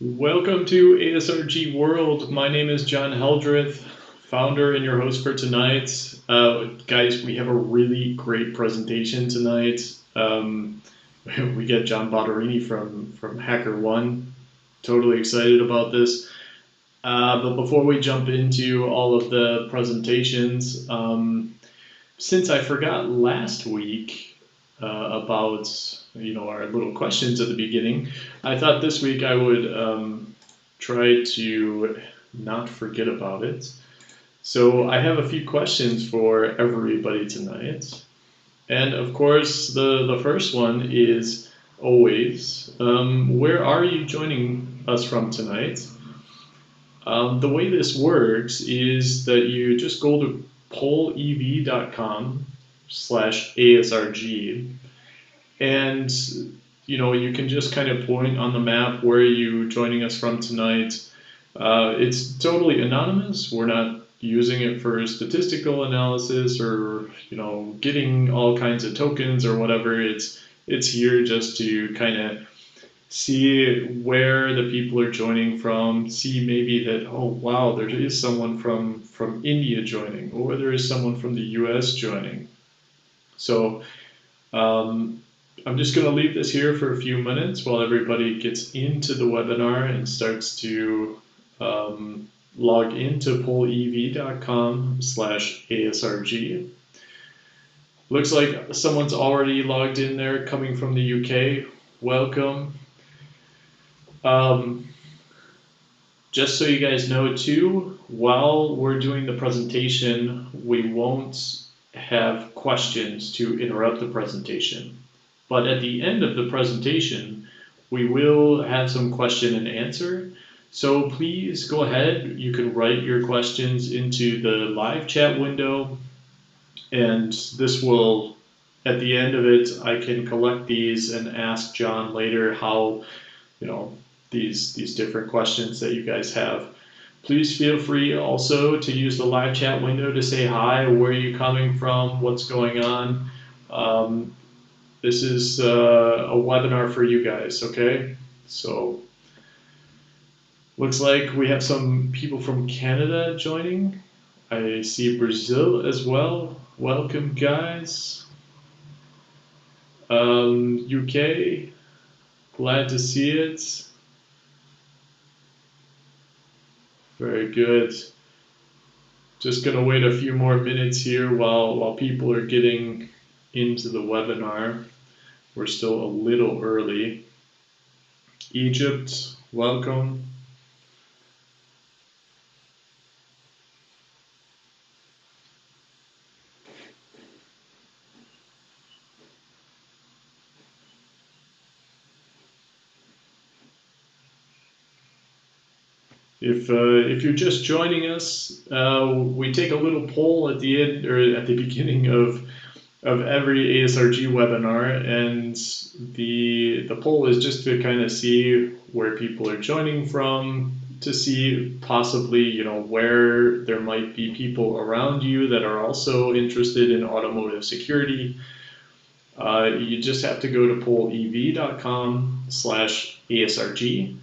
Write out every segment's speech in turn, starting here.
Welcome to ASRG-WORLD. My name is John Heldreth, founder and your host for tonight. Guys, we have a really great presentation tonight. We get Jon Bottarini from HackerOne. Totally excited about this. But before we jump into all of the presentations, since I forgot last week about our little questions at the beginning, I thought this week I would try to not forget about it. So I have a few questions for everybody tonight. And of course, the first one is always, where are you joining us from tonight? The way this works is that you just go to pollev.com/ASRG, and you can just kind of point on the map where you're joining us from tonight. It's totally anonymous. We're not using it for statistical analysis or getting all kinds of tokens or whatever. It's here just to kind of see where the people are joining from, see maybe that, oh wow, there is someone from India joining, or there is someone from the US joining. So I'm just going to leave this here for a few minutes while everybody gets into the webinar and starts to log into pollev.com/ASRG. Looks like someone's already logged in there, coming from the UK. Welcome. Just so you guys know too, while we're doing the presentation, we won't have questions to interrupt the presentation. But at the end of the presentation, we will have some question and answer. So please go ahead. You can write your questions into the live chat window, and this will, at the end of it, I can collect these and ask John later how, these different questions that you guys have. Please feel free also to use the live chat window to say hi, where are you coming from, what's going on. This is a webinar for you guys, okay? So, looks like we have some people from Canada joining. I see Brazil as well. Welcome, guys. UK, glad to see it. Very good. Just gonna wait a few more minutes here while people are getting into the webinar. We're still a little early. Egypt, welcome. If you're just joining us, we take a little poll at the end or at the beginning of every ASRG webinar, and the poll is just to kind of see where people are joining from, to see possibly where there might be people around you that are also interested in automotive security. You just have to go to pollev.com/ASRG,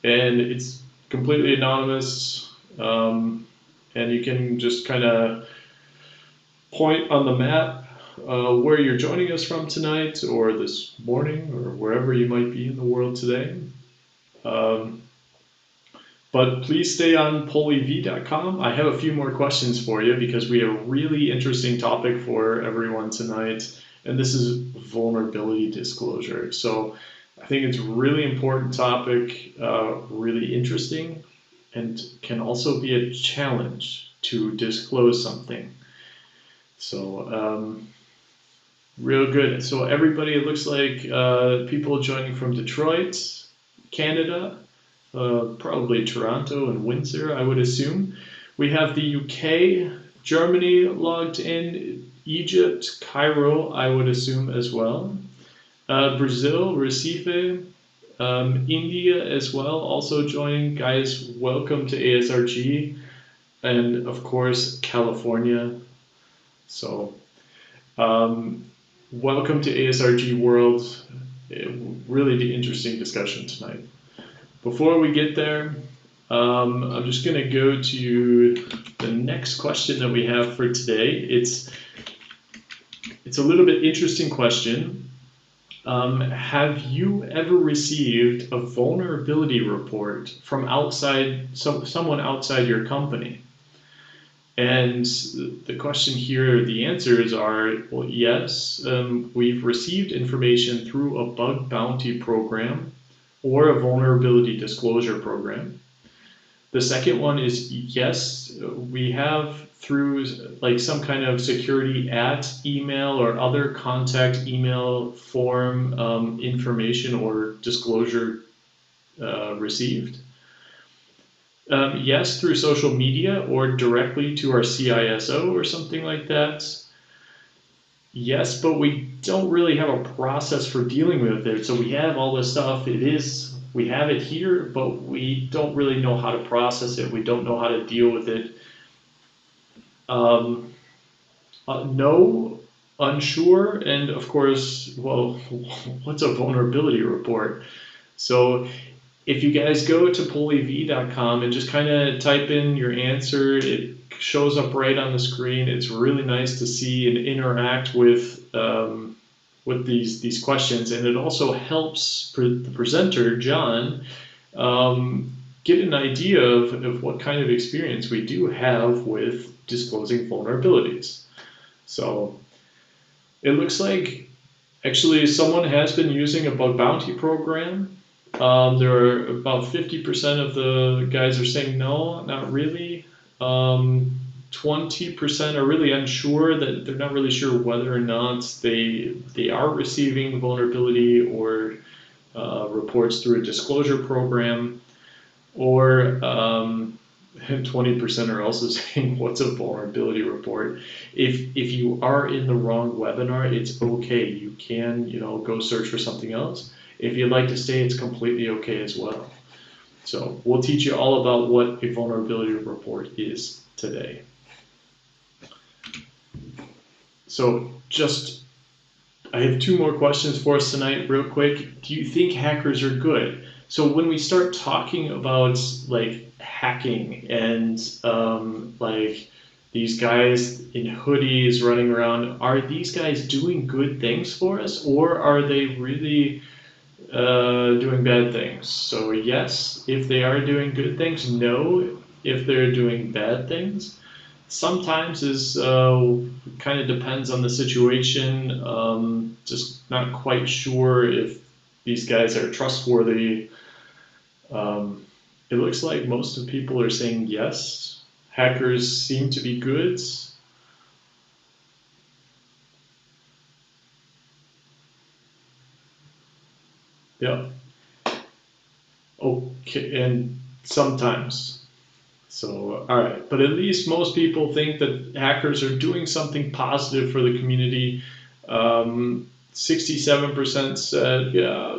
and it's completely anonymous, and you can just kind of point on the map where you're joining us from tonight, or this morning, or wherever you might be in the world today. But please stay on pollev.com. I have a few more questions for you because we have a really interesting topic for everyone tonight, and this is vulnerability disclosure. So I think it's a really important topic, really interesting, and can also be a challenge to disclose something. So real good. So everybody, it looks like people joining from Detroit, Canada, probably Toronto and Windsor, I would assume. We have the UK, Germany logged in, Egypt, Cairo, I would assume as well. Brazil, Recife, India as well, also joining. Guys, welcome to ASRG, and of course, California. So, welcome to ASRG World. Really the interesting discussion tonight. Before we get there, I'm just going to go to the next question that we have for today. It's a little bit interesting question. Have you ever received a vulnerability report from someone outside your company? And the question here, the answers are, well, yes, we've received information through a bug bounty program or a vulnerability disclosure program. The second one is, yes, we have through like some kind of security at email or other contact email form information or disclosure received. Yes, through social media or directly to our CISO or something like that. Yes, but we don't really have a process for dealing with it. So we have all this stuff. We have it here, but we don't really know how to process it. We don't know how to deal with it. No, unsure, and of course, well, what's a vulnerability report? So if you guys go to polyev.com and just kind of type in your answer, it shows up right on the screen. It's really nice to see and interact with these questions, and it also helps the presenter, John, get an idea of what kind of experience we do have with disclosing vulnerabilities. So it looks like actually someone has been using a bug bounty program. There are about 50% of the guys are saying no, not really. 20% are really unsure, that they're not really sure whether or not they are receiving vulnerability or reports through a disclosure program, or 20% are also saying what's a vulnerability report. If you are in the wrong webinar, it's okay. You can go search for something else. If you'd like to stay, it's completely okay as well. So we'll teach you all about what a vulnerability report is today. So I have two more questions for us tonight real quick. Do you think hackers are good? So when we start talking about like hacking and like these guys in hoodies running around, are these guys doing good things for us, or are they really doing bad things? So yes, if they are doing good things. No, if they're doing bad things. Sometimes is kind of depends on the situation. Just not quite sure if these guys are trustworthy. It looks like most of the people are saying yes. Hackers seem to be good. Yeah. Okay, and sometimes. So, all right, but at least most people think that hackers are doing something positive for the community. 67% said, yeah,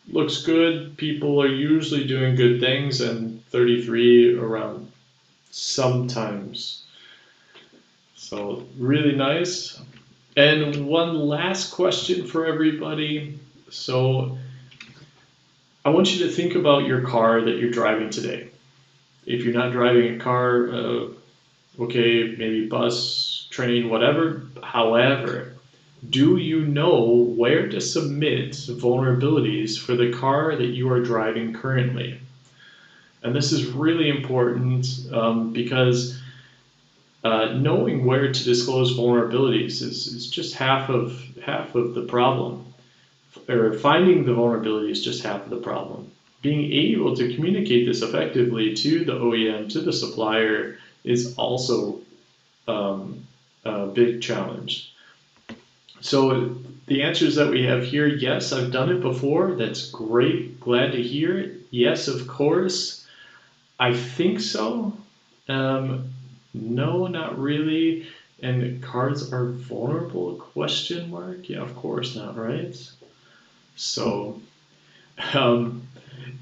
looks good. People are usually doing good things, and 33 around sometimes. So really nice. And one last question for everybody. So I want you to think about your car that you're driving today. If you're not driving a car, okay, maybe bus, train, whatever. However, do you know where to submit vulnerabilities for the car that you are driving currently? And this is really important because knowing where to disclose vulnerabilities is just half of the problem. Or finding the vulnerability is just half of the problem. Being able to communicate this effectively to the OEM, to the supplier, is also a big challenge. So the answers that we have here, yes, I've done it before. That's great. Glad to hear it. Yes, of course. I think so. No, not really. And cards are vulnerable? Question mark? Yeah, of course not, right? So,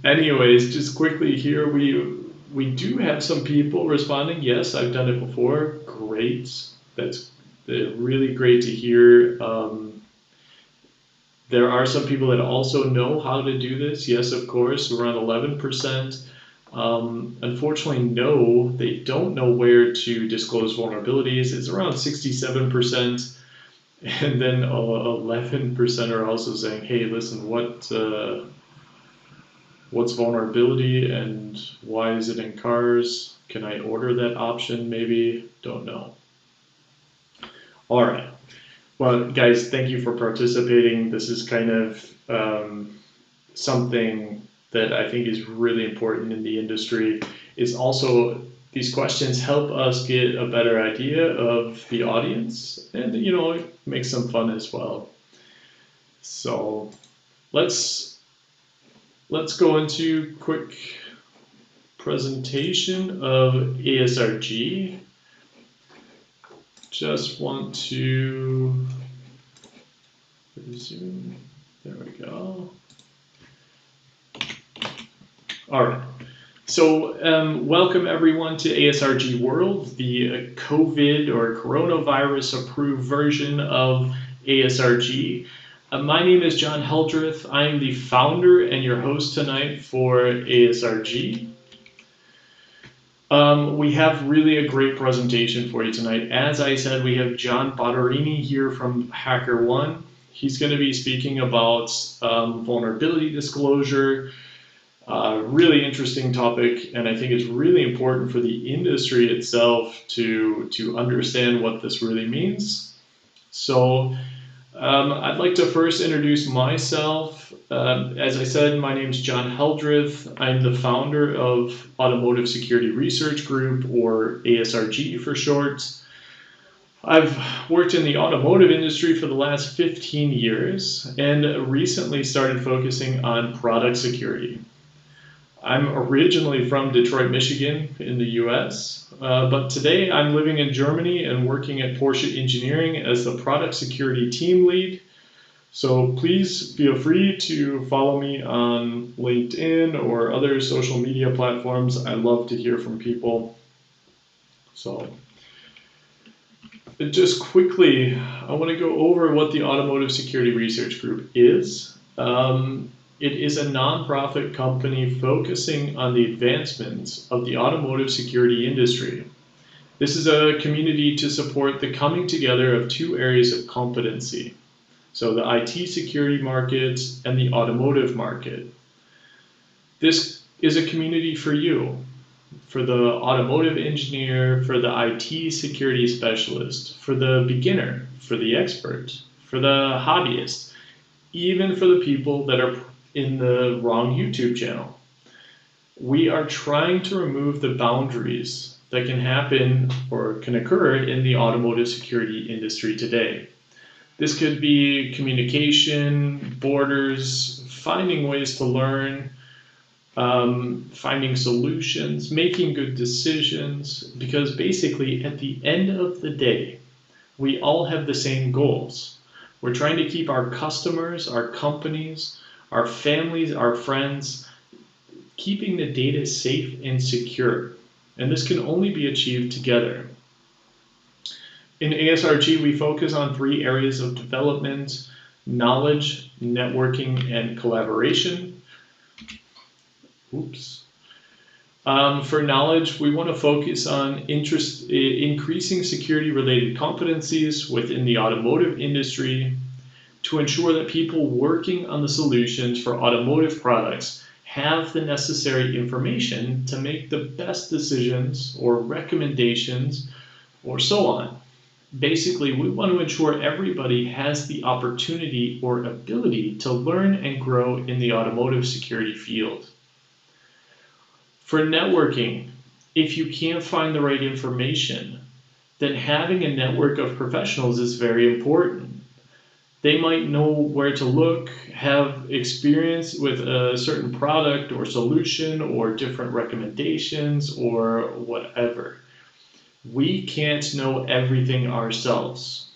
anyways, just quickly here, we do have some people responding. Yes, I've done it before. Great. That's really great to hear. There are some people that also know how to do this. Yes, of course, around 11%. Unfortunately, no, they don't know where to disclose vulnerabilities. It's around 67%. And then 11% are also saying, hey, listen, what's vulnerability and why is it in cars? Can I order that option? Maybe, don't know. All right. Well, guys, thank you for participating. This is kind of something that I think is really important in the industry. Is also, these questions help us get a better idea of the audience, and it makes some fun as well. So let's go into quick presentation of ASRG. Just want to resume. There we go. All right. So welcome everyone to ASRG-WORLD, the COVID or coronavirus approved version of ASRG. My name is Jon Heldreth. I am the founder and your host tonight for ASRG. We have really a great presentation for you tonight. As I said, we have Jon Bottarini here from HackerOne. He's going to be speaking about vulnerability disclosure. Really interesting topic, and I think it's really important for the industry itself to understand what this really means. So I'd like to first introduce myself. As I said, my name is Jon Heldreth. I'm the founder of Automotive Security Research Group, or ASRG for short. I've worked in the automotive industry for the last 15 years and recently started focusing on product security. I'm originally from Detroit, Michigan in the US, but today I'm living in Germany and working at Porsche Engineering as the product security team lead. So please feel free to follow me on LinkedIn or other social media platforms. I love to hear from people. So just quickly, I want to go over what the Automotive Security Research Group is. It is a nonprofit company focusing on the advancements of the automotive security industry. This is a community to support the coming together of two areas of competency, so the IT security market and the automotive market. This is a community for you, for the automotive engineer, for the IT security specialist, for the beginner, for the expert, for the hobbyist, even for the people that are in the wrong YouTube channel. We are trying to remove the boundaries that can happen or can occur in the automotive security industry today. This could be communication, borders, finding ways to learn, finding solutions, making good decisions, because basically at the end of the day, we all have the same goals. We're trying to keep our customers, our companies, our families, our friends, keeping the data safe and secure. And this can only be achieved together. In ASRG, we focus on three areas of development: knowledge, networking, and collaboration. For knowledge, we want to focus on increasing security-related competencies within the automotive industry to ensure that people working on the solutions for automotive products have the necessary information to make the best decisions or recommendations or so on. Basically, we want to ensure everybody has the opportunity or ability to learn and grow in the automotive security field. For networking, if you can't find the right information, then having a network of professionals is very important. They might know where to look, have experience with a certain product or solution or different recommendations or whatever. We can't know everything ourselves.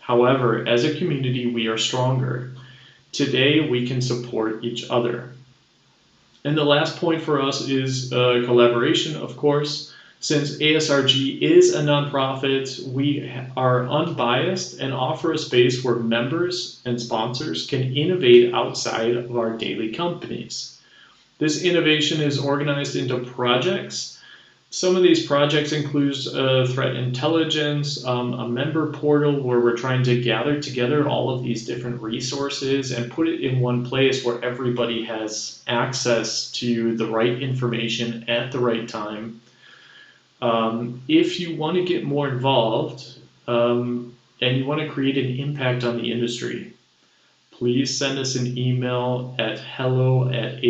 However, as a community, we are stronger. Today, we can support each other. And the last point for us is collaboration, of course. Since ASRG is a nonprofit, we are unbiased and offer a space where members and sponsors can innovate outside of our daily companies. This innovation is organized into projects. Some of these projects include threat intelligence, a member portal where we're trying to gather together all of these different resources and put it in one place where everybody has access to the right information at the right time. If you want to get more involved and you want to create an impact on the industry, please send us an email at hello@asrg.io.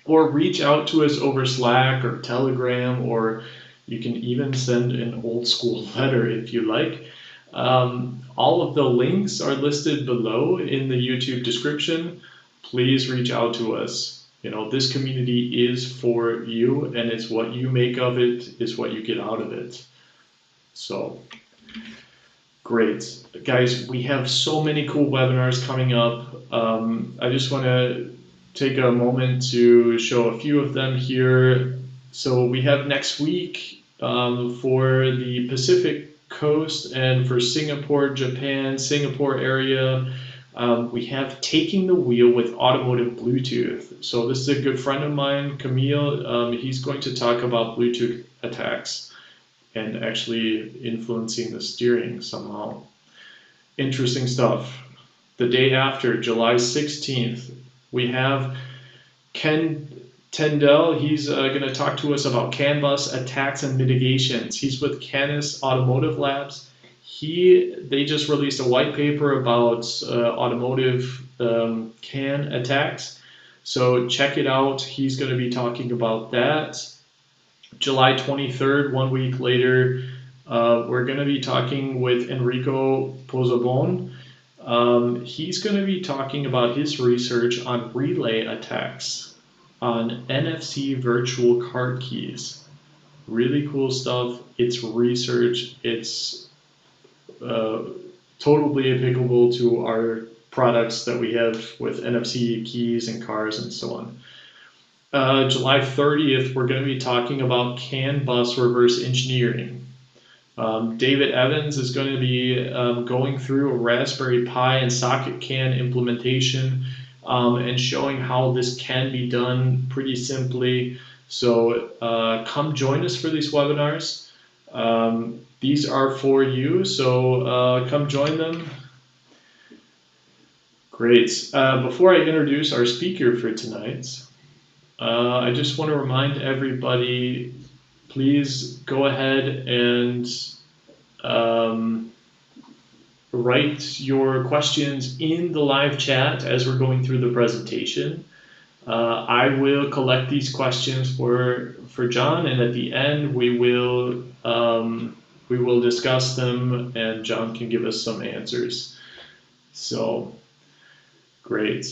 or reach out to us over Slack or Telegram, or you can even send an old school letter if you like. All of the links are listed below in the YouTube description. Please reach out to us. This community is for you, and it's what you make of it is what you get out of it. So, great. Guys, we have so many cool webinars coming up. I just want to take a moment to show a few of them here. So we have next week for the Pacific Coast and for Japan, Singapore area, we have Taking the Wheel with Automotive Bluetooth. So this is a good friend of mine, Camille. He's going to talk about Bluetooth attacks and actually influencing the steering somehow. Interesting stuff. The day after, July 16th, we have Ken Tendell. He's going to talk to us about CAN bus attacks and mitigations. He's with Canis Automotive Labs. They just released a white paper about automotive CAN attacks. So check it out. He's going to be talking about that. July 23rd, 1 week later, we're going to be talking with Enrico Pozzobon. He's going to be talking about his research on relay attacks on NFC virtual card keys. Really cool stuff. It's research. It's totally applicable to our products that we have with NFC keys and cars and so on. July 30th, we're going to be talking about CAN bus reverse engineering. David Evans is going to be going through a Raspberry Pi and Socket CAN implementation and showing how this can be done pretty simply. So come join us for these webinars. These are for you, so come join them. Great. Before I introduce our speaker for tonight, I just want to remind everybody, please go ahead and write your questions in the live chat as we're going through the presentation. I will collect these questions for Jon, and at the end we will discuss them, and Jon can give us some answers. So, great.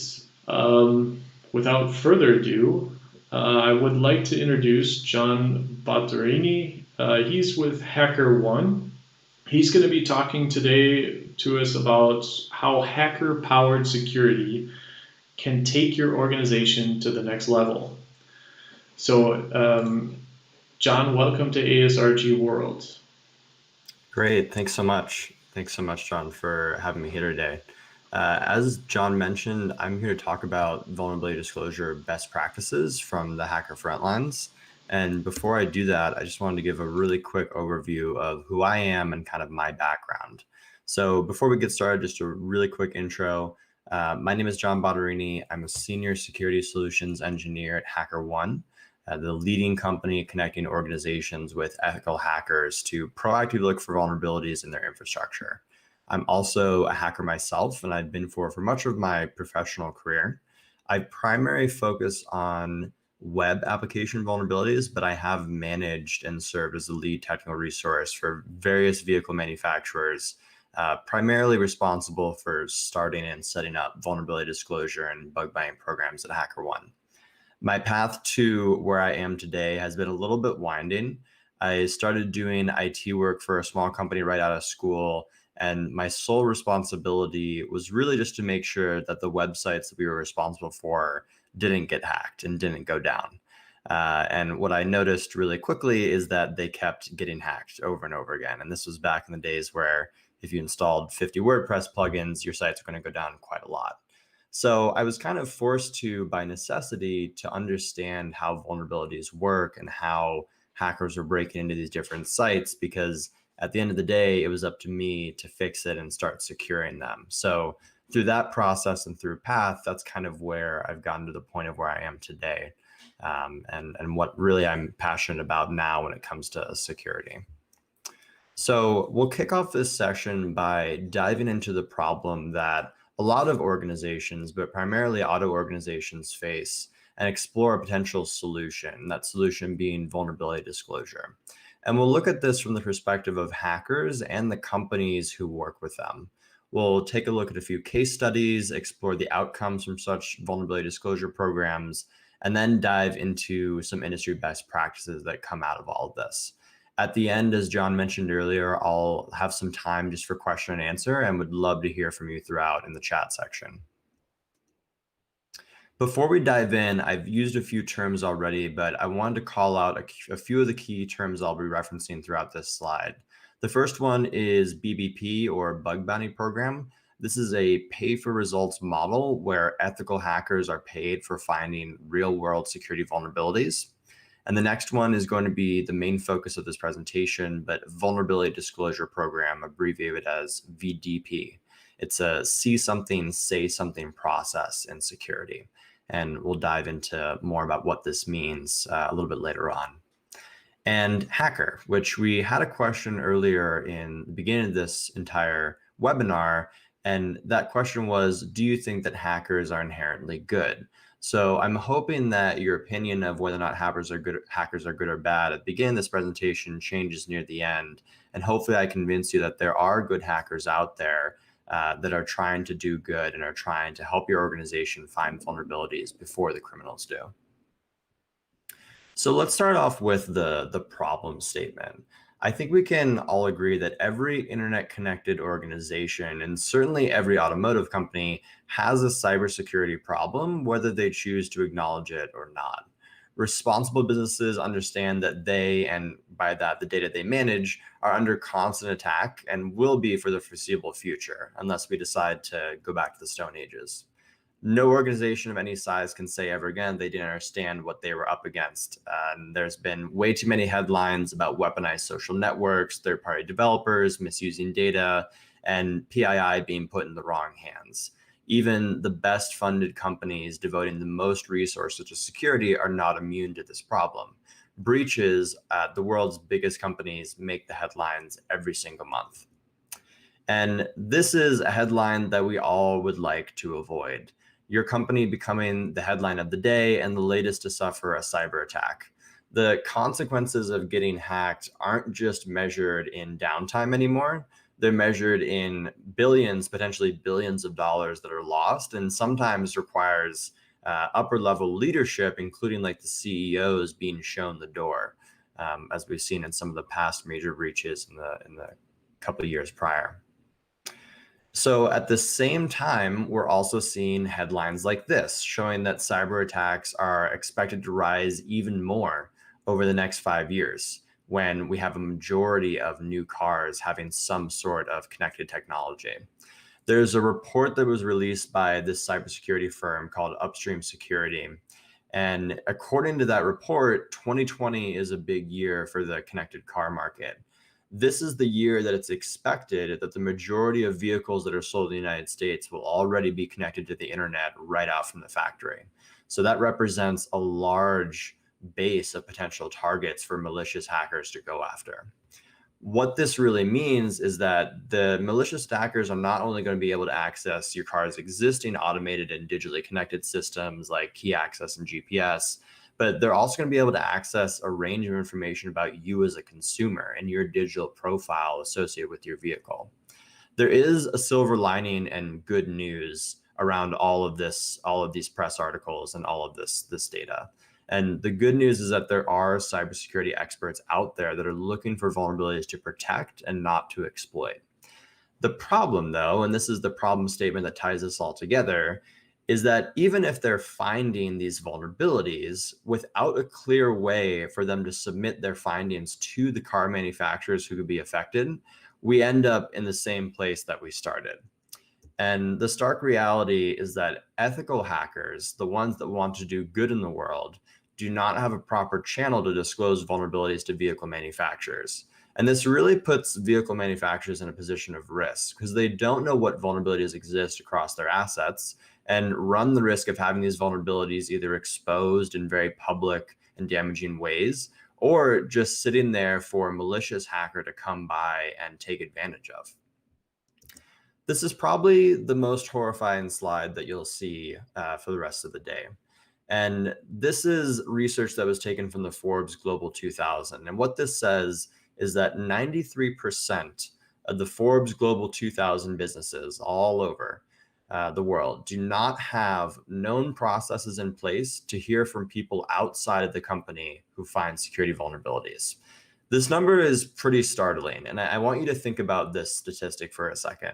Without further ado, I would like to introduce Jon Bottarini. He's with HackerOne. He's going to be talking today to us about how hacker-powered security can take your organization to the next level. So, Jon, welcome to ASRG-WORLD. Great, thanks so much. Thanks so much, Jon, for having me here today. As Jon mentioned, I'm here to talk about vulnerability disclosure best practices from the hacker Frontlines. And before I do that, I just wanted to give a really quick overview of who I am and kind of my background. So before we get started, just a really quick intro. My name is Jon Bottarini. I'm a senior security solutions engineer at HackerOne, the leading company connecting organizations with ethical hackers to proactively look for vulnerabilities in their infrastructure. I'm also a hacker myself, and I've been for much of my professional career. I primarily focus on web application vulnerabilities, but I have managed and served as the lead technical resource for various vehicle manufacturers, primarily responsible for starting and setting up vulnerability disclosure and bug bounty programs at HackerOne. My path to where I am today has been a little bit winding. I started doing IT work for a small company right out of school, and my sole responsibility was really just to make sure that the websites that we were responsible for didn't get hacked and didn't go down. And what I noticed really quickly is that they kept getting hacked over and over again. And this was back in the days where if you installed 50 WordPress plugins, your sites are going to go down quite a lot. So I was kind of forced to, by necessity, to understand how vulnerabilities work and how hackers are breaking into these different sites, because at the end of the day, it was up to me to fix it and start securing them. So through that process and through path, that's kind of where I've gotten to the point of where I am today, and what really I'm passionate about now when it comes to security. So we'll kick off this session by diving into the problem that a lot of organizations, but primarily auto organizations, face and explore a potential solution, that solution being vulnerability disclosure. And we'll look at this from the perspective of hackers and the companies who work with them. We'll take a look at a few case studies, explore the outcomes from such vulnerability disclosure programs, and then dive into some industry best practices that come out of all of this. At the end, as John mentioned earlier, I'll have some time just for question and answer, and would love to hear from you throughout in the chat section. Before we dive in, I've used a few terms already, but I wanted to call out a few of the key terms I'll be referencing throughout this slide. The first one is BBP, or Bug Bounty Program. This is a pay-for-results model where ethical hackers are paid for finding real-world security vulnerabilities. And the next one is going to be the main focus of this presentation, but Vulnerability Disclosure Program, abbreviated as VDP. It's a see something, say something process in security. And we'll dive into more about what this means a little bit later on. And Hacker, which we had a question earlier in the beginning of this entire webinar. And that question was, do you think that hackers are inherently good? So I'm hoping that your opinion of whether or not hackers are good or bad at the beginning of this presentation changes near the end. And hopefully I convince you that there are good hackers out there that are trying to do good and are trying to help your organization find vulnerabilities before the criminals do. So let's start off with the problem statement. I think we can all agree that every internet-connected organization, and certainly every automotive company, has a cybersecurity problem, whether they choose to acknowledge it or not. Responsible businesses understand that they, and by that the data they manage, are under constant attack and will be for the foreseeable future, unless we decide to go back to the Stone Ages. No organization of any size can say ever again they didn't understand what they were up against. There's been way too many headlines about weaponized social networks, third-party developers misusing data, and PII being put in the wrong hands. Even the best funded companies devoting the most resources to security are not immune to this problem. Breaches at the world's biggest companies make the headlines every single month. And this is a headline that we all would like to avoid. Your company becoming the headline of the day and the latest to suffer a cyber attack. The consequences of getting hacked aren't just measured in downtime anymore. They're measured in billions, potentially billions of dollars that are lost, and sometimes requires upper level leadership, including like the CEOs being shown the door, as we've seen in some of the past major breaches in the couple of years prior. So at the same time, we're also seeing headlines like this, showing that cyber attacks are expected to rise even more over the next 5 years, when we have a majority of new cars having some sort of connected technology. There's a report that was released by this cybersecurity firm called Upstream Security. And according to that report, 2020 is a big year for the connected car market. This is the year that it's expected that the majority of vehicles that are sold in the United States will already be connected to the internet right out from the factory. So that represents a large base of potential targets for malicious hackers to go after. What this really means is that the malicious hackers are not only going to be able to access your car's existing automated and digitally connected systems like key access and GPS, but they're also going to be able to access a range of information about you as a consumer and your digital profile associated with your vehicle. There is a silver lining and good news around all of these press articles and all of this data. And the good news is that there are cybersecurity experts out there that are looking for vulnerabilities to protect and not to exploit. The problem, though, and this is the problem statement that ties this all together, is that even if they're finding these vulnerabilities without a clear way for them to submit their findings to the car manufacturers who could be affected, we end up in the same place that we started. And the stark reality is that ethical hackers, the ones that want to do good in the world, do not have a proper channel to disclose vulnerabilities to vehicle manufacturers. And this really puts vehicle manufacturers in a position of risk because they don't know what vulnerabilities exist across their assets and run the risk of having these vulnerabilities either exposed in very public and damaging ways or just sitting there for a malicious hacker to come by and take advantage of. This is probably the most horrifying slide that you'll see for the rest of the day. And this is research that was taken from the Forbes Global 2000. And what this says is that 93% of the Forbes Global 2000 businesses all over the world do not have known processes in place to hear from people outside of the company who find security vulnerabilities. This number is pretty startling. And I want you to think about this statistic for a second.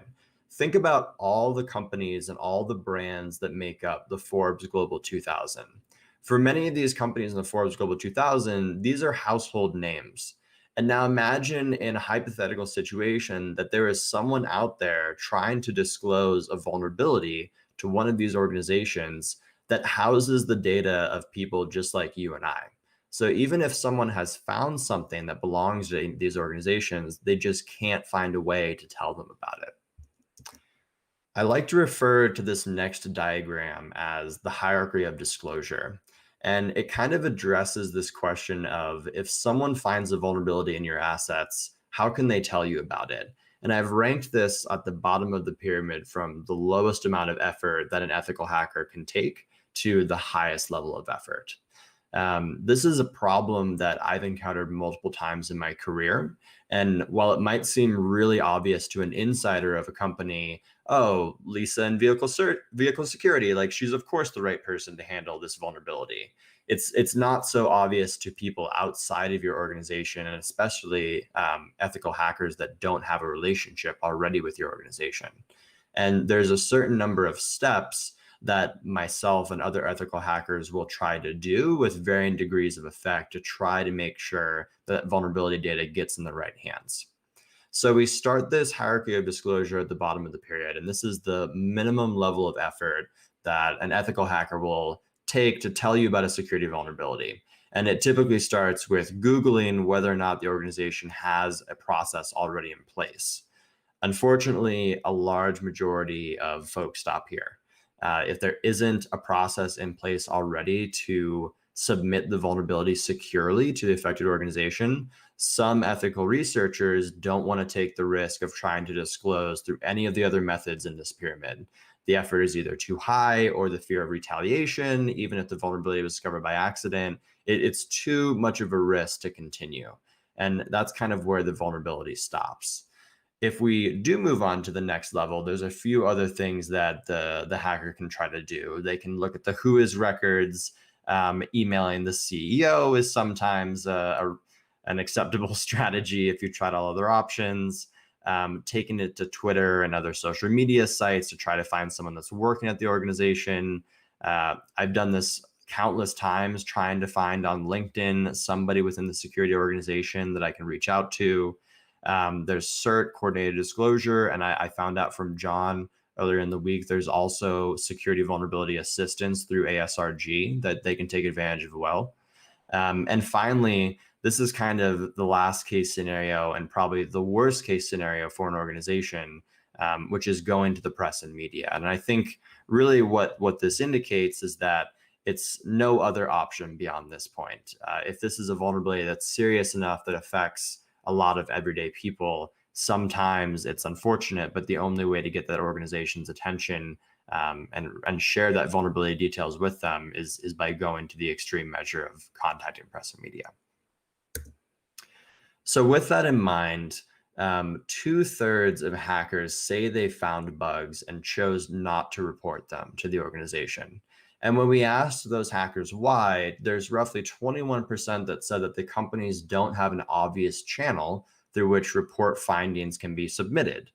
Think about all the companies and all the brands that make up the Forbes Global 2000. For many of these companies in the Forbes Global 2000, these are household names. And now imagine in a hypothetical situation that there is someone out there trying to disclose a vulnerability to one of these organizations that houses the data of people just like you and I. So even if someone has found something that belongs to these organizations, they just can't find a way to tell them about it. I like to refer to this next diagram as the hierarchy of disclosure. And it kind of addresses this question of if someone finds a vulnerability in your assets, how can they tell you about it? And I've ranked this at the bottom of the pyramid from the lowest amount of effort that an ethical hacker can take to the highest level of effort. This is a problem that I've encountered multiple times in my career. And while it might seem really obvious to an insider of a company, oh, Lisa in vehicle security, like she's of course the right person to handle this vulnerability. It's not so obvious to people outside of your organization, and especially ethical hackers that don't have a relationship already with your organization. And there's a certain number of steps that myself and other ethical hackers will try to do with varying degrees of effect to try to make sure that vulnerability data gets in the right hands. So we start this hierarchy of disclosure at the bottom of the pyramid, and this is the minimum level of effort that an ethical hacker will take to tell you about a security vulnerability. And it typically starts with Googling whether or not the organization has a process already in place. Unfortunately, a large majority of folks stop here. If there isn't a process in place already to submit the vulnerability securely to the affected organization, some ethical researchers don't want to take the risk of trying to disclose through any of the other methods in this pyramid. The effort is either too high or the fear of retaliation, even if the vulnerability was discovered by accident, it's too much of a risk to continue. And that's kind of where the vulnerability stops. If we do move on to the next level, there's a few other things that the hacker can try to do. They can look at the whois records. Emailing the CEO is sometimes an acceptable strategy if you tried all other options. Taking it to Twitter and other social media sites to try to find someone that's working at the organization. I've done this countless times, trying to find on LinkedIn somebody within the security organization that I can reach out to. There's CERT, coordinated disclosure, and I found out from Jon earlier in the week, there's also security vulnerability assistance through ASRG that they can take advantage of well. And finally, this is kind of the last case scenario and probably the worst case scenario for an organization, which is going to the press and media. And I think really what this indicates is that it's no other option beyond this point. If this is a vulnerability that's serious enough that affects a lot of everyday people, sometimes it's unfortunate, but the only way to get that organization's attention and share that vulnerability details with them is by going to the extreme measure of contacting press and media. So with that in mind, 2/3 of hackers say they found bugs and chose not to report them to the organization. And when we asked those hackers why, there's roughly 21% that said that the companies don't have an obvious channel through which report findings can be submitted.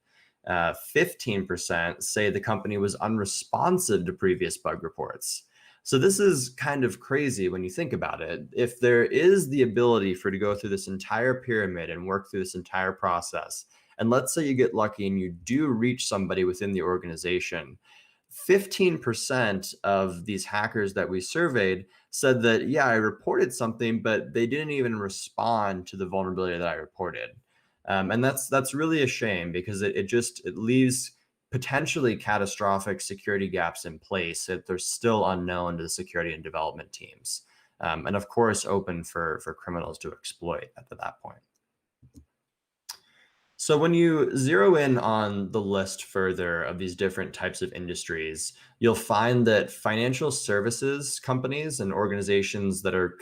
15% say the company was unresponsive to previous bug reports. So this is kind of crazy when you think about it. If there is the ability for you to go through this entire pyramid and work through this entire process, and let's say you get lucky and you do reach somebody within the organization, 15% of these hackers that we surveyed said that, yeah, I reported something, but they didn't even respond to the vulnerability that I reported. And that's really a shame, because it leaves potentially catastrophic security gaps in place if they're still unknown to the security and development teams. And of course, open for criminals to exploit at that point. So when you zero in on the list further of these different types of industries, you'll find that financial services companies and organizations that are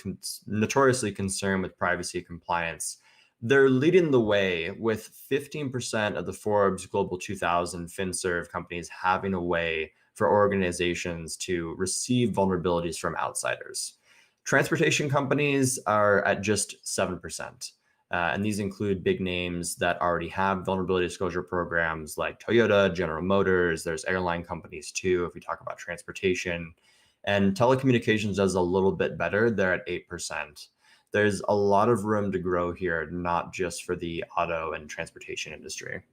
notoriously concerned with privacy compliance, they're leading the way, with 15% of the Forbes Global 2000 FinServ companies having a way for organizations to receive vulnerabilities from outsiders. Transportation companies are at just 7%. And these include big names that already have vulnerability disclosure programs like Toyota, General Motors. There's airline companies too, if we talk about transportation. And telecommunications does a little bit better. They're at 8%. There's a lot of room to grow here, not just for the auto and transportation industry.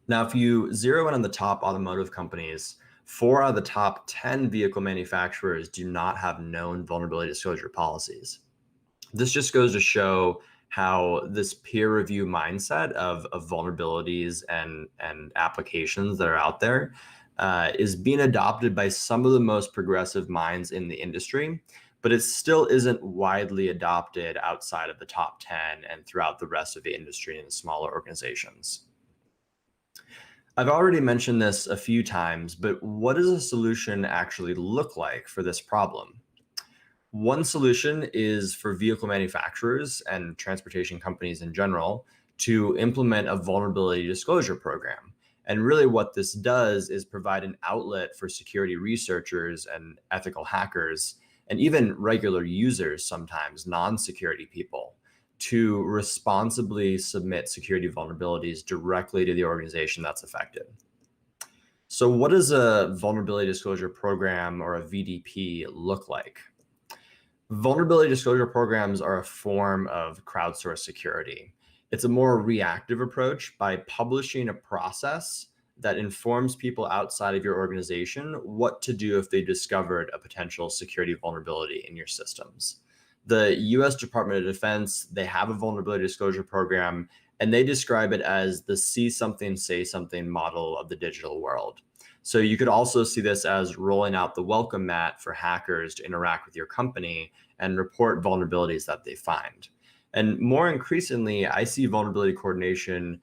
Now, if you zero in on the top automotive companies, 4 out of the top 10 vehicle manufacturers do not have known vulnerability disclosure policies. This just goes to show how this peer review mindset of vulnerabilities and applications that are out there is being adopted by some of the most progressive minds in the industry, but it still isn't widely adopted outside of the top 10 and throughout the rest of the industry and smaller organizations. I've already mentioned this a few times, but what does a solution actually look like for this problem? One solution is for vehicle manufacturers and transportation companies in general to implement a vulnerability disclosure program. And really what this does is provide an outlet for security researchers and ethical hackers, and even regular users, sometimes non-security people, to responsibly submit security vulnerabilities directly to the organization that's affected. So what does a vulnerability disclosure program, or a VDP, look like? Vulnerability disclosure programs are a form of crowdsourced security. It's a more reactive approach by publishing a process that informs people outside of your organization what to do if they discovered a potential security vulnerability in your systems. The US Department of Defense, they have a vulnerability disclosure program, and they describe it as the see something, say something model of the digital world. So you could also see this as rolling out the welcome mat for hackers to interact with your company and report vulnerabilities that they find. And more increasingly, I see vulnerability coordination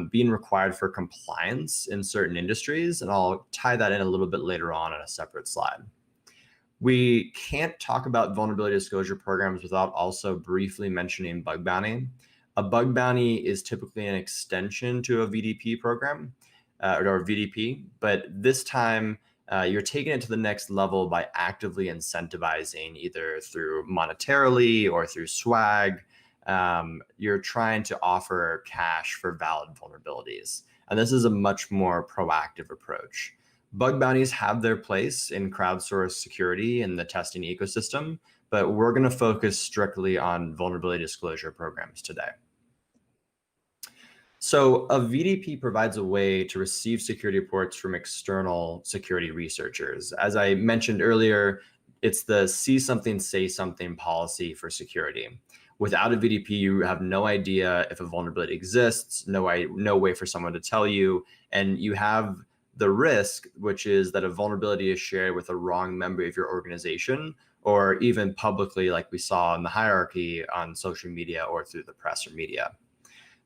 being required for compliance in certain industries, and I'll tie that in a little bit later on a separate slide. We can't talk about vulnerability disclosure programs without also briefly mentioning bug bounty. A bug bounty is typically an extension to a VDP program, or VDP, but this time you're taking it to the next level by actively incentivizing, either through monetarily or through swag. You're trying to offer cash for valid vulnerabilities. And this is a much more proactive approach. Bug bounties have their place in crowdsourced security and the testing ecosystem, but we're going to focus strictly on vulnerability disclosure programs today. So a VDP provides a way to receive security reports from external security researchers. As I mentioned earlier, it's the see something, say something policy for security. Without a VDP, you have no idea if a vulnerability exists, no way for someone to tell you, and you have the risk, which is that a vulnerability is shared with a wrong member of your organization, or even publicly, like we saw in the hierarchy on social media or through the press or media.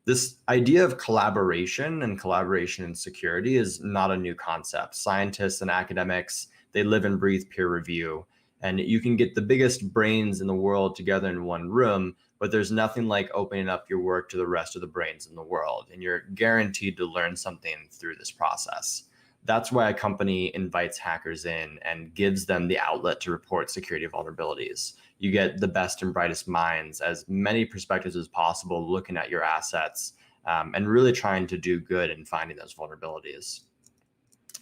This idea of collaboration in security is not a new concept. Scientists and academics, they live and breathe peer review. And you can get the biggest brains in the world together in one room, but there's nothing like opening up your work to the rest of the brains in the world. And you're guaranteed to learn something through this process. That's why a company invites hackers in and gives them the outlet to report security vulnerabilities. You get the best and brightest minds, as many perspectives as possible, looking at your assets and really trying to do good in finding those vulnerabilities.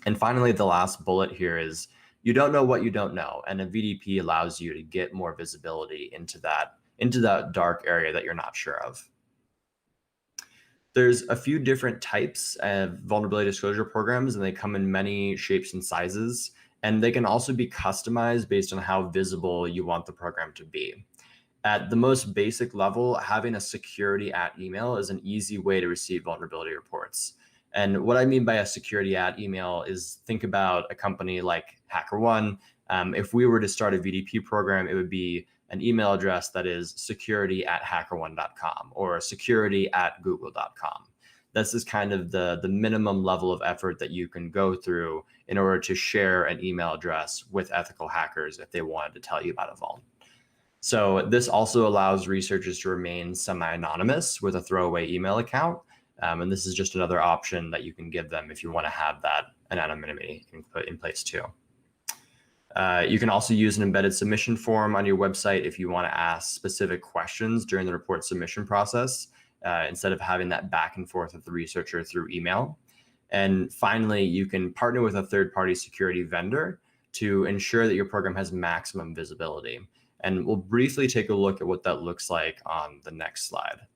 And finally, the last bullet here is you don't know what you don't know, and a VDP allows you to get more visibility into that dark area that you're not sure of. There's a few different types of vulnerability disclosure programs, and they come in many shapes and sizes, and they can also be customized based on how visible you want the program to be. At the most basic level, having a security at email is an easy way to receive vulnerability reports. And what I mean by a security at email is think about a company like HackerOne. If we were to start a VDP program, it would be an email address that is security@hackerone.com or security@google.com. This is kind of the minimum level of effort that you can go through in order to share an email address with ethical hackers if they wanted to tell you about a vuln. So this also allows researchers to remain semi-anonymous with a throwaway email account. And this is just another option that you can give them if you want to have that anonymity in place too. You can also use an embedded submission form on your website if you want to ask specific questions during the report submission process, instead of having that back and forth with the researcher through email. And finally, you can partner with a third-party security vendor to ensure that your program has maximum visibility. And we'll briefly take a look at what that looks like on the next slide.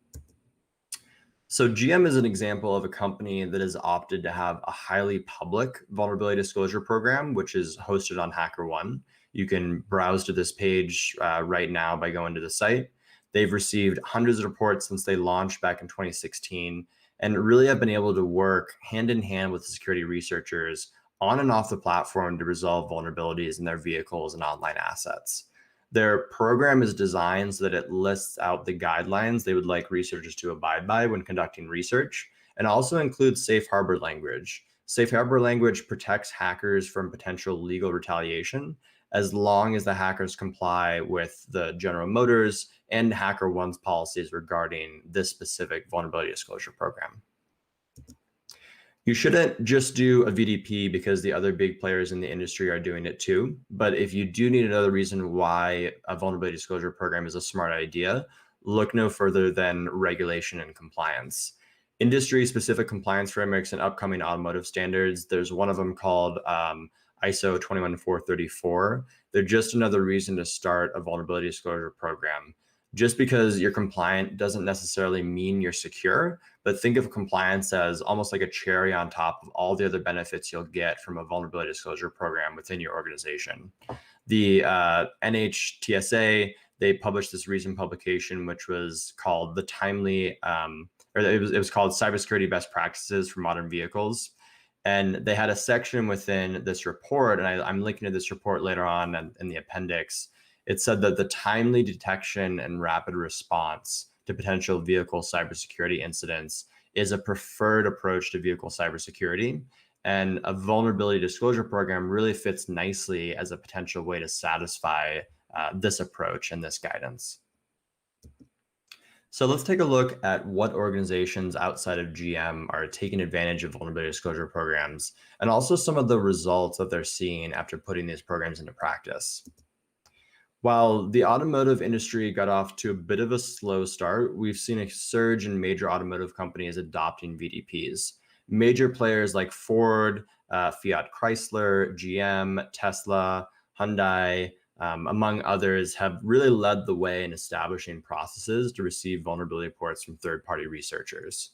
So GM is an example of a company that has opted to have a highly public vulnerability disclosure program, which is hosted on HackerOne. You can browse to this page right now by going to the site. They've received hundreds of reports since they launched back in 2016, and really have been able to work hand in hand with security researchers on and off the platform to resolve vulnerabilities in their vehicles and online assets. Their program is designed so that it lists out the guidelines they would like researchers to abide by when conducting research, and also includes safe harbor language. Safe harbor language protects hackers from potential legal retaliation as long as the hackers comply with the General Motors and HackerOne's policies regarding this specific vulnerability disclosure program. You shouldn't just do a VDP because the other big players in the industry are doing it too. But if you do need another reason why a vulnerability disclosure program is a smart idea, look no further than regulation and compliance. Industry-specific compliance frameworks and upcoming automotive standards, there's one of them called ISO 21434. They're just another reason to start a vulnerability disclosure program. Just because you're compliant doesn't necessarily mean you're secure, but think of compliance as almost like a cherry on top of all the other benefits you'll get from a vulnerability disclosure program within your organization. The NHTSA, they published this recent publication, which was called the timely, it was called Cybersecurity Best Practices for Modern Vehicles. And they had a section within this report, and I'm linking to this report later on in the appendix. It said that the timely detection and rapid response to potential vehicle cybersecurity incidents is a preferred approach to vehicle cybersecurity. And a vulnerability disclosure program really fits nicely as a potential way to satisfy this approach and this guidance. So let's take a look at what organizations outside of GM are taking advantage of vulnerability disclosure programs, and also some of the results that they're seeing after putting these programs into practice. While the automotive industry got off to a bit of a slow start, we've seen a surge in major automotive companies adopting VDPs. Major players like Ford, Fiat Chrysler, GM, Tesla, Hyundai, among others, have really led the way in establishing processes to receive vulnerability reports from third-party researchers.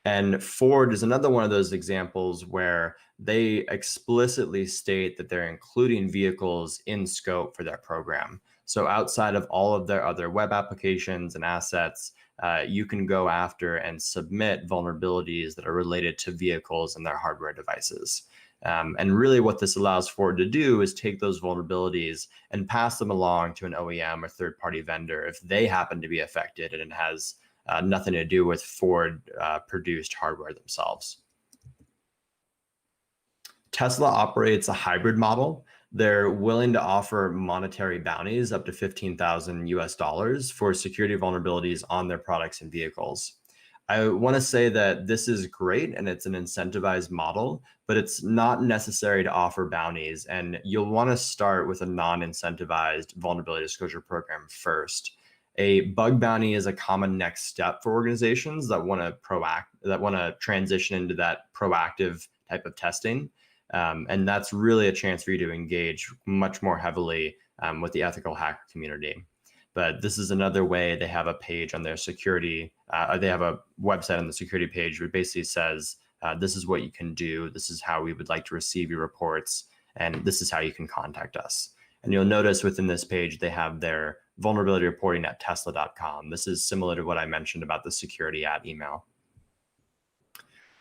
And Ford is another one of those examples where they explicitly state that they're including vehicles in scope for their program. So outside of all of their other web applications and assets, you can go after and submit vulnerabilities that are related to vehicles and their hardware devices. And really what this allows Ford to do is take those vulnerabilities and pass them along to an OEM or third-party vendor if they happen to be affected and it has nothing to do with Ford produced hardware themselves. Tesla operates a hybrid model. They're willing to offer monetary bounties up to $15,000 for security vulnerabilities on their products and vehicles. I want to say that this is great and it's an incentivized model, but it's not necessary to offer bounties. And you'll want to start with a non-incentivized vulnerability disclosure program first. A bug bounty is a common next step for organizations that want to transition into that proactive type of testing. And that's really a chance for you to engage much more heavily with the ethical hacker community. But this is another way. They have a page on their security, they have a website on the security page which basically says, this is what you can do, this is how we would like to receive your reports, and this is how you can contact us. And you'll notice within this page, they have their vulnerability reporting at tesla.com. This is similar to what I mentioned about the security at email.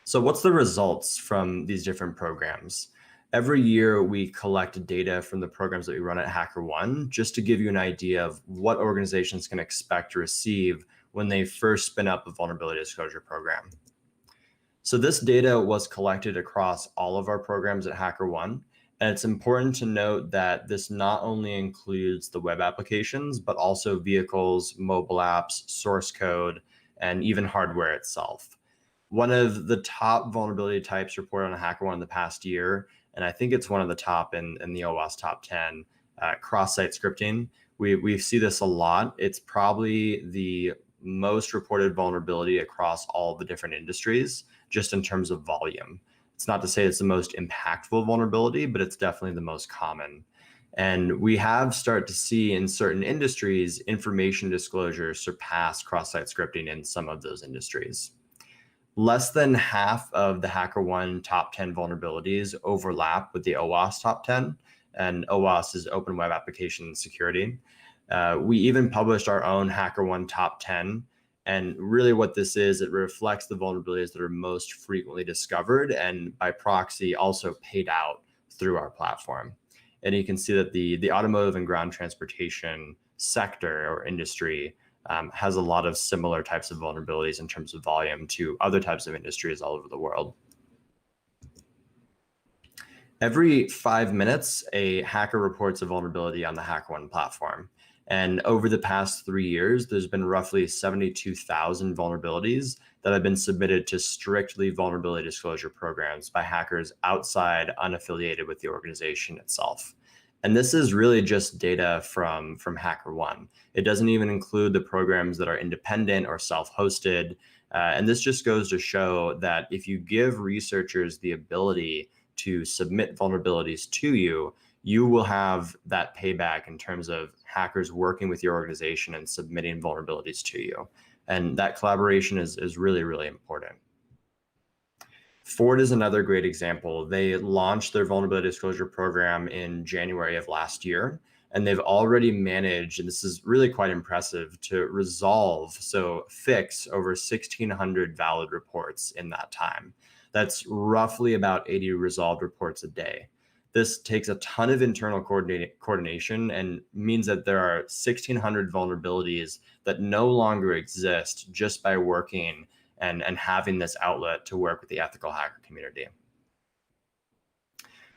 So what's the results from these different programs? Every year we collect data from the programs that we run at HackerOne just to give you an idea of what organizations can expect to receive when they first spin up a vulnerability disclosure program. So this data was collected across all of our programs at HackerOne. And it's important to note that this not only includes the web applications, but also vehicles, mobile apps, source code, and even hardware itself. One of the top vulnerability types reported on HackerOne in the past year, and I think it's one of the top in the OWASP top 10, cross-site scripting. We see this a lot. It's probably the most reported vulnerability across all the different industries, just in terms of volume. It's not to say it's the most impactful vulnerability, but it's definitely the most common. And we have started to see in certain industries, information disclosure surpass cross-site scripting in some of those industries. Less than half of the HackerOne top 10 vulnerabilities overlap with the OWASP top 10, and OWASP is Open Web Application Security. We even published our own HackerOne top 10. And really what this is, it reflects the vulnerabilities that are most frequently discovered and by proxy also paid out through our platform. And you can see that the automotive and ground transportation sector or industry has a lot of similar types of vulnerabilities in terms of volume to other types of industries all over the world. Every 5 minutes, a hacker reports a vulnerability on the HackerOne platform. And over the past 3 years, there's been roughly 72,000 vulnerabilities that have been submitted to strictly vulnerability disclosure programs by hackers outside, unaffiliated with the organization itself. And this is really just data from HackerOne. It doesn't even include the programs that are independent or self-hosted. And this just goes to show that if you give researchers the ability to submit vulnerabilities to you, you will have that payback in terms of hackers working with your organization and submitting vulnerabilities to you. And that collaboration is really, really important. Ford is another great example. They launched their vulnerability disclosure program in January of last year, and they've already managed, and this is really quite impressive, to fix over 1,600 valid reports in that time. That's roughly about 80 resolved reports a day. This takes a ton of internal coordination and means that there are 1,600 vulnerabilities that no longer exist just by working and having this outlet to work with the ethical hacker community.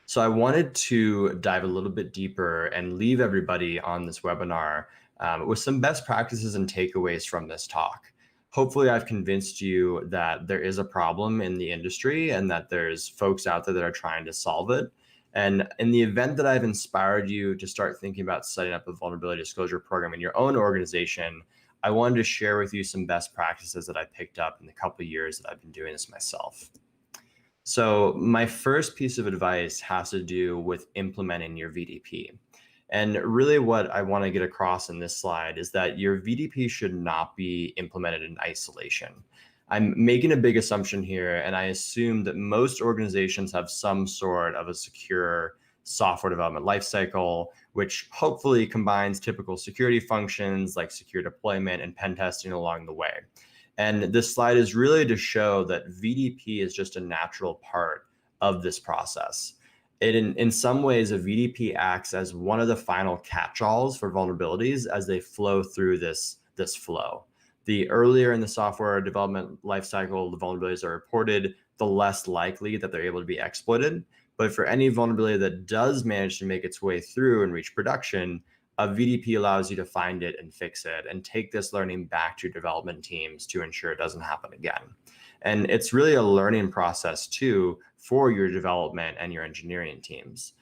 So I wanted to dive a little bit deeper and leave everybody on this webinar with some best practices and takeaways from this talk. Hopefully I've convinced you that there is a problem in the industry and that there's folks out there that are trying to solve it. And in the event that I've inspired you to start thinking about setting up a vulnerability disclosure program in your own organization, I wanted to share with you some best practices that I picked up in the couple of years that I've been doing this myself. So my first piece of advice has to do with implementing your VDP. And really what I want to get across in this slide is that your VDP should not be implemented in isolation. I'm making a big assumption here, and I assume that most organizations have some sort of a secure software development lifecycle, which hopefully combines typical security functions like secure deployment and pen testing along the way. And this slide is really to show that VDP is just a natural part of this process. In some ways, a VDP acts as one of the final catch-alls for vulnerabilities as they flow through this flow. The earlier in the software development lifecycle the vulnerabilities are reported, the less likely that they're able to be exploited. But for any vulnerability that does manage to make its way through and reach production, a VDP allows you to find it and fix it and take this learning back to your development teams to ensure it doesn't happen again. And it's really a learning process too for your development and your engineering teams.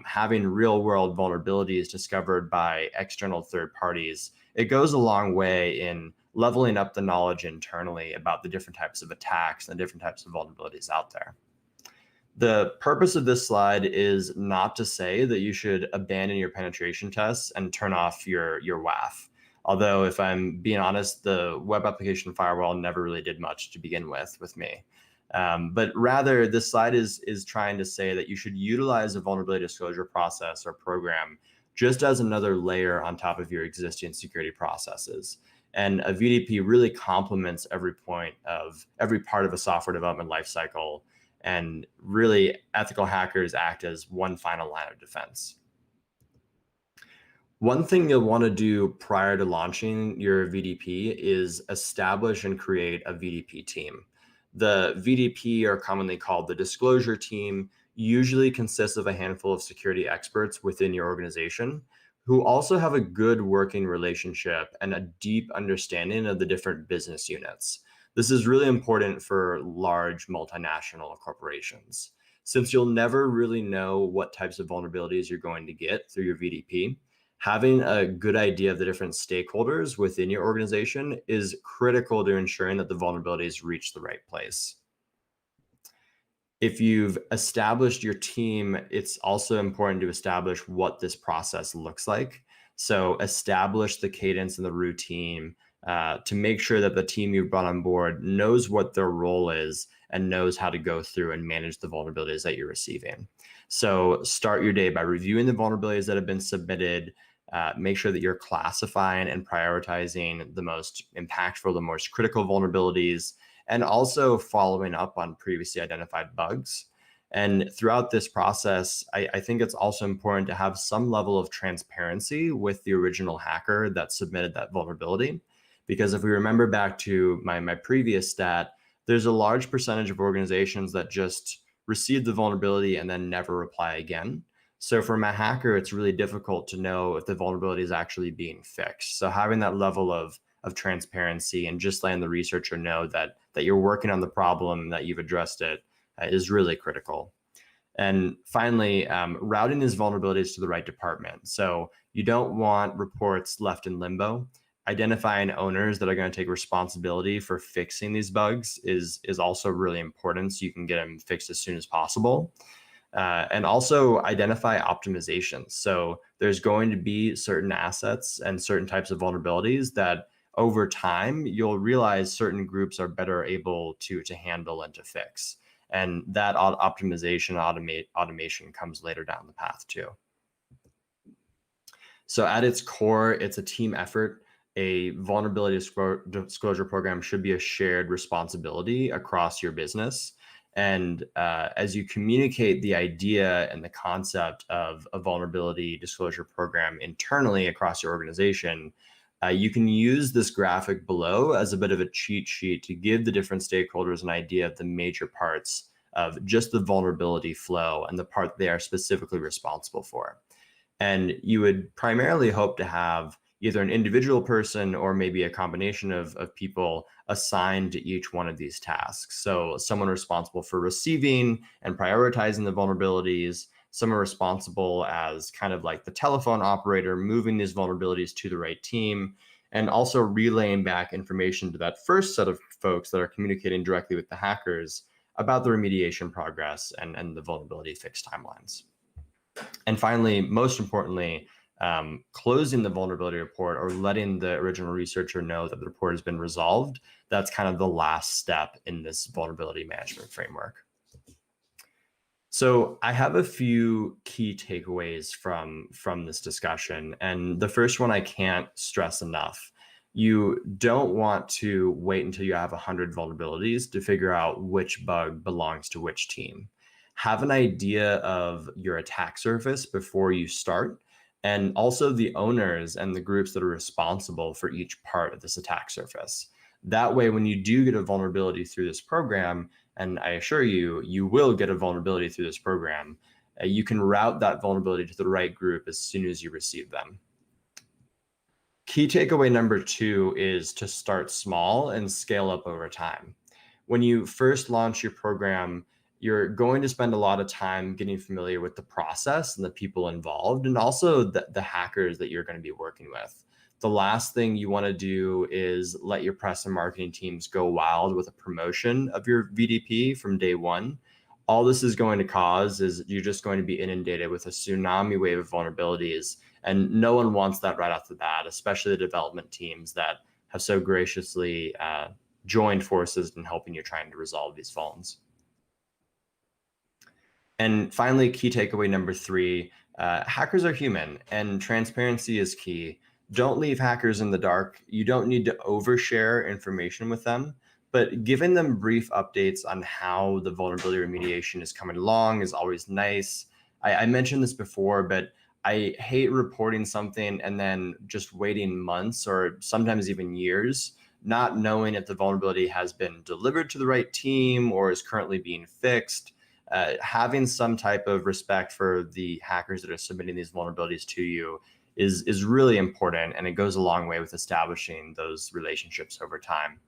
Having real world vulnerabilities discovered by external third parties it goes a long way in leveling up the knowledge internally about the different types of attacks and the different types of vulnerabilities out there. The purpose of this slide is not to say that you should abandon your penetration tests and turn off your WAF. Although, if I'm being honest, the web application firewall never really did much to begin with me. But rather, this slide is trying to say that you should utilize a vulnerability disclosure process or program just as another layer on top of your existing security processes. And a VDP really complements every part of a software development lifecycle. And really, ethical hackers act as one final line of defense. One thing you'll want to do prior to launching your VDP is establish and create a VDP team. The VDP are commonly called the disclosure team, usually consists of a handful of security experts within your organization who also have a good working relationship and a deep understanding of the different business units. This is really important for large multinational corporations. Since you'll never really know what types of vulnerabilities you're going to get through your VDP, having a good idea of the different stakeholders within your organization is critical to ensuring that the vulnerabilities reach the right place. If you've established your team, it's also important to establish what this process looks like. So establish the cadence and the routine to make sure that the team you've brought on board knows what their role is and knows how to go through and manage the vulnerabilities that you're receiving. So start your day by reviewing the vulnerabilities that have been submitted. Make sure that you're classifying and prioritizing the most impactful, the most critical vulnerabilities, and also following up on previously identified bugs. And throughout this process, I think it's also important to have some level of transparency with the original hacker that submitted that vulnerability. Because if we remember back to my previous stat, there's a large percentage of organizations that just receive the vulnerability and then never reply again. So from a hacker, it's really difficult to know if the vulnerability is actually being fixed. So having that level of transparency and just letting the researcher know that you're working on the problem, that you've addressed it, is really critical. And finally, routing these vulnerabilities to the right department. So you don't want reports left in limbo. Identifying owners that are going to take responsibility for fixing these bugs is also really important, so you can get them fixed as soon as possible. And also identify optimizations. So there's going to be certain assets and certain types of vulnerabilities that over time, you'll realize certain groups are better able to handle and to fix. And that optimization, automation comes later down the path too. So at its core, it's a team effort. A vulnerability disclosure program should be a shared responsibility across your business. And as you communicate the idea and the concept of a vulnerability disclosure program internally across your organization, you can use this graphic below as a bit of a cheat sheet to give the different stakeholders an idea of the major parts of just the vulnerability flow and the part they are specifically responsible for. And you would primarily hope to have either an individual person or maybe a combination of people assigned to each one of these tasks. So someone responsible for receiving and prioritizing the vulnerabilities, someone responsible as kind of like the telephone operator, moving these vulnerabilities to the right team, and also relaying back information to that first set of folks that are communicating directly with the hackers about the remediation progress and the vulnerability fix timelines. And finally, most importantly, closing the vulnerability report or letting the original researcher know that the report has been resolved. That's kind of the last step in this vulnerability management framework. So I have a few key takeaways from this discussion. And the first one I can't stress enough. You don't want to wait until you have 100 vulnerabilities to figure out which bug belongs to which team. Have an idea of your attack surface before you start, and also the owners and the groups that are responsible for each part of this attack surface. That way, when you do get a vulnerability through this program, and I assure you, you will get a vulnerability through this program, you can route that vulnerability to the right group as soon as you receive them. Key takeaway number 2 is to start small and scale up over time. When you first launch your program, you're going to spend a lot of time getting familiar with the process and the people involved, and also the hackers that you're going to be working with. The last thing you want to do is let your press and marketing teams go wild with a promotion of your VDP from day one. All this is going to cause is you're just going to be inundated with a tsunami wave of vulnerabilities. And no one wants that right off the bat, especially the development teams that have so graciously joined forces in helping you trying to resolve these vulns. And finally, key takeaway number 3, hackers are human and transparency is key. Don't leave hackers in the dark. You don't need to overshare information with them, but giving them brief updates on how the vulnerability remediation is coming along is always nice. I mentioned this before, but I hate reporting something and then just waiting months or sometimes even years, not knowing if the vulnerability has been delivered to the right team or is currently being fixed. Having some type of respect for the hackers that are submitting these vulnerabilities to you is really important, and it goes a long way with establishing those relationships over time.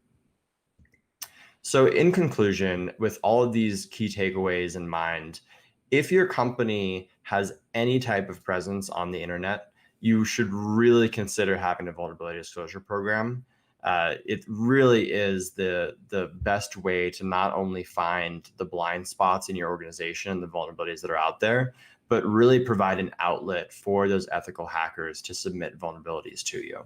So in conclusion, with all of these key takeaways in mind, if your company has any type of presence on the internet, you should really consider having a vulnerability disclosure program. It really is the best way to not only find the blind spots in your organization, the vulnerabilities that are out there, but really provide an outlet for those ethical hackers to submit vulnerabilities to you.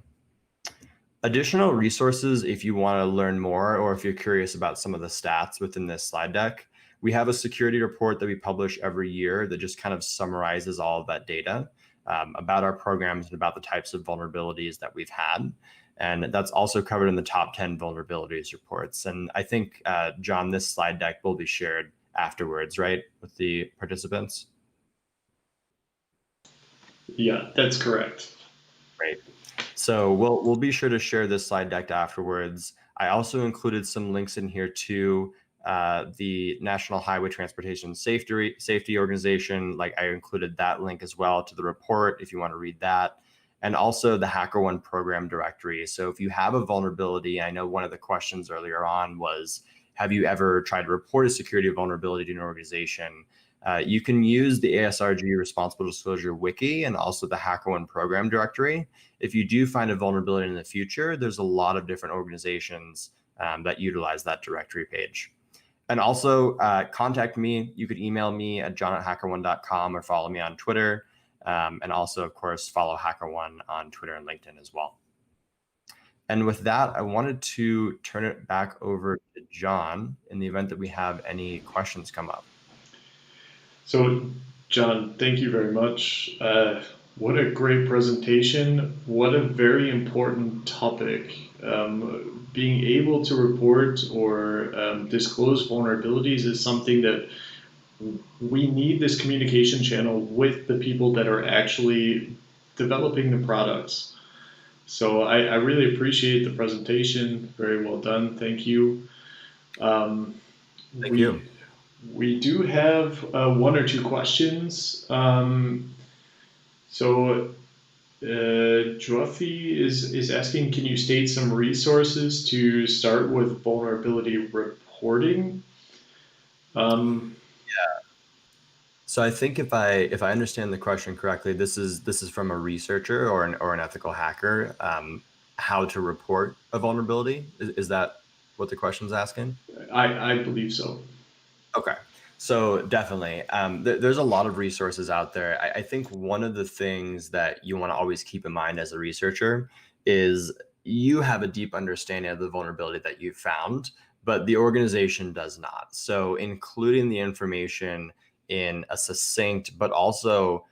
Additional resources, if you want to learn more or if you're curious about some of the stats within this slide deck, we have a security report that we publish every year that just kind of summarizes all of that data about our programs and about the types of vulnerabilities that we've had. And that's also covered in the top 10 vulnerabilities reports. And I think, John, this slide deck will be shared afterwards, right, with the participants? Yeah, that's correct. Great. So we'll be sure to share this slide deck afterwards. I also included some links in here to the National Highway Transportation Safety Organization. Like, I included that link as well to the report if you want to read that. And also the HackerOne program directory. So if you have a vulnerability, I know one of the questions earlier on was, have you ever tried to report a security vulnerability to an organization? You can use the ASRG Responsible Disclosure Wiki and also the HackerOne program directory. If you do find a vulnerability in the future, there's a lot of different organizations that utilize that directory page. And also contact me. You could email me at jon@hackerone.com or follow me on Twitter. And also, of course, follow HackerOne on Twitter and LinkedIn as well. And with that, I wanted to turn it back over to Jon in the event that we have any questions come up. So, Jon, thank you very much. What a great presentation. What a very important topic. Being able to report or disclose vulnerabilities is something that we need this communication channel with the people that are actually developing the products. So I really appreciate the presentation. Very well done. Thank you. Thank you. We do have 1 or 2 questions. Jofi is asking, can you state some resources to start with vulnerability reporting? So I think if I understand the question correctly, this is from a researcher or an ethical hacker, how to report a vulnerability. Is that what the question's asking? I believe so. Okay. So definitely, there's a lot of resources out there. I think one of the things that you want to always keep in mind as a researcher is you have a deep understanding of the vulnerability that you've found, but the organization does not. So including the information in a succinct but also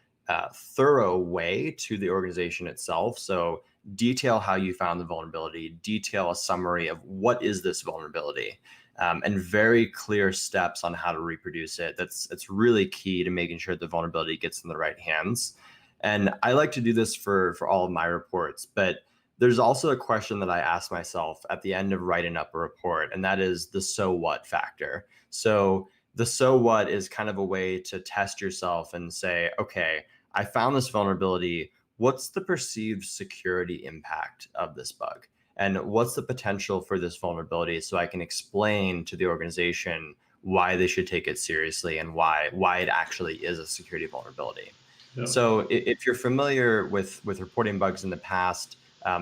thorough way to the organization itself. So detail how you found the vulnerability, detail a summary of what is this vulnerability, and very clear steps on how to reproduce it. That's really key to making sure the vulnerability gets in the right hands. And I like to do this for all of my reports, but there's also a question that I ask myself at the end of writing up a report, and that is the so what factor. So the so what is kind of a way to test yourself and say, okay, I found this vulnerability. What's the perceived security impact of this bug? And what's the potential for this vulnerability, so I can explain to the organization why they should take it seriously and why it actually is a security vulnerability. Yeah. So if you're familiar with reporting bugs in the past,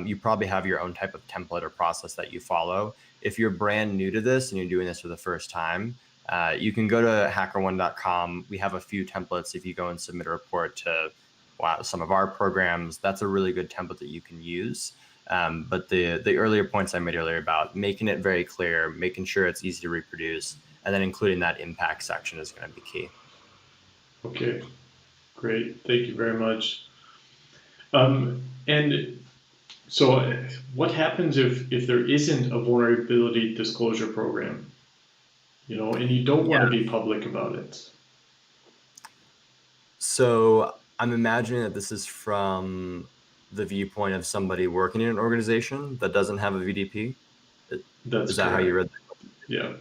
you probably have your own type of template or process that you follow. If you're brand new to this and you're doing this for the first time, you can go to HackerOne.com. We have a few templates. If you go and submit a report to some of our programs, that's a really good template that you can use. But the earlier points I made earlier about making it very clear, making sure it's easy to reproduce, and then including that impact section is going to be key. Okay, great. Thank you very much. And so what happens if there isn't a vulnerability disclosure program, and you don't want to be public about it? So I'm imagining that this is from the viewpoint of somebody working in an organization that doesn't have a VDP. That's Is that how correct. you read that? Yeah.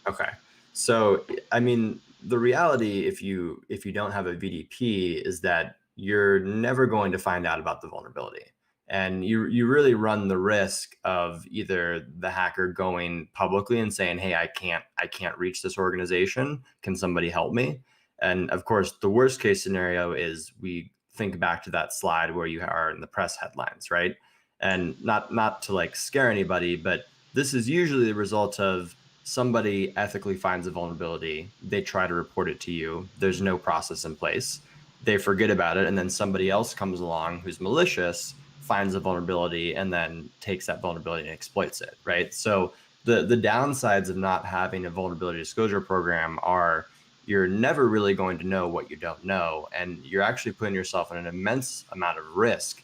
Okay. So, I mean, the reality, if you don't have a VDP, is that you're never going to find out about the vulnerability. And you really run the risk of either the hacker going publicly and saying, "Hey, I can't reach this organization. Can somebody help me?" And of course, the worst case scenario is we think back to that slide where you are in the press headlines, right? And not to like scare anybody, but this is usually the result of somebody ethically finds a vulnerability, they try to report it to you, there's no process in place, they forget about it, and then somebody else comes along who's malicious, finds a vulnerability, and then takes that vulnerability and exploits it, right? So the downsides of not having a vulnerability disclosure program are you're never really going to know what you don't know, and you're actually putting yourself in an immense amount of risk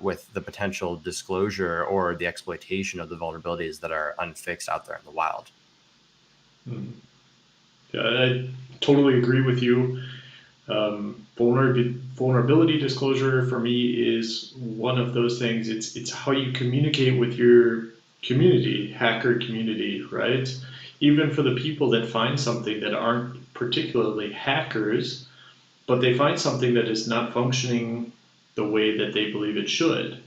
with the potential disclosure or the exploitation of the vulnerabilities that are unfixed out there in the wild. Yeah, I totally agree with you. Vulnerability disclosure for me is one of those things. It's how you communicate with your community, hacker community, right? Even for the people that find something that aren't particularly hackers, but they find something that is not functioning the way that they believe it should,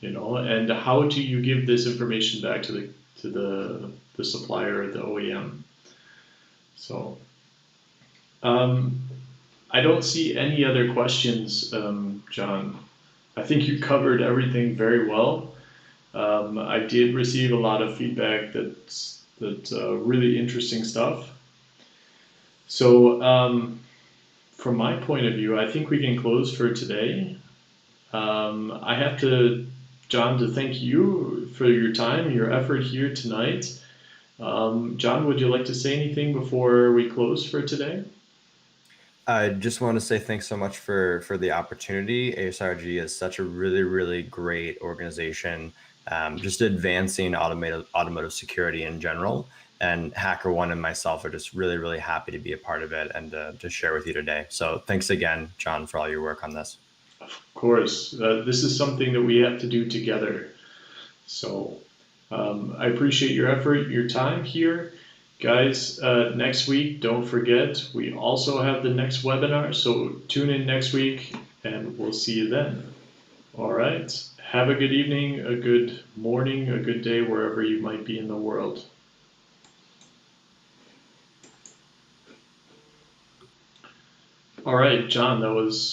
and how do you give this information back to the supplier, the OEM? So I don't see any other questions, John. I think you covered everything very well. I did receive a lot of feedback that's really interesting stuff. So from my point of view, I think we can close for today. I have to, John, to thank you for your time, your effort here tonight. John, would you like to say anything before we close for today? I just want to say thanks so much for the opportunity. ASRG is such a really, really great organization, just advancing automotive security in general. And HackerOne and myself are just really, really happy to be a part of it and to share with you today. So thanks again, John, for all your work on this. Of course, this is something that we have to do together. So I appreciate your effort, your time here. Guys, next week, don't forget, we also have the next webinar, so tune in next week and we'll see you then. All right. Have a good evening, a good morning, a good day, wherever you might be in the world. All right, John, that was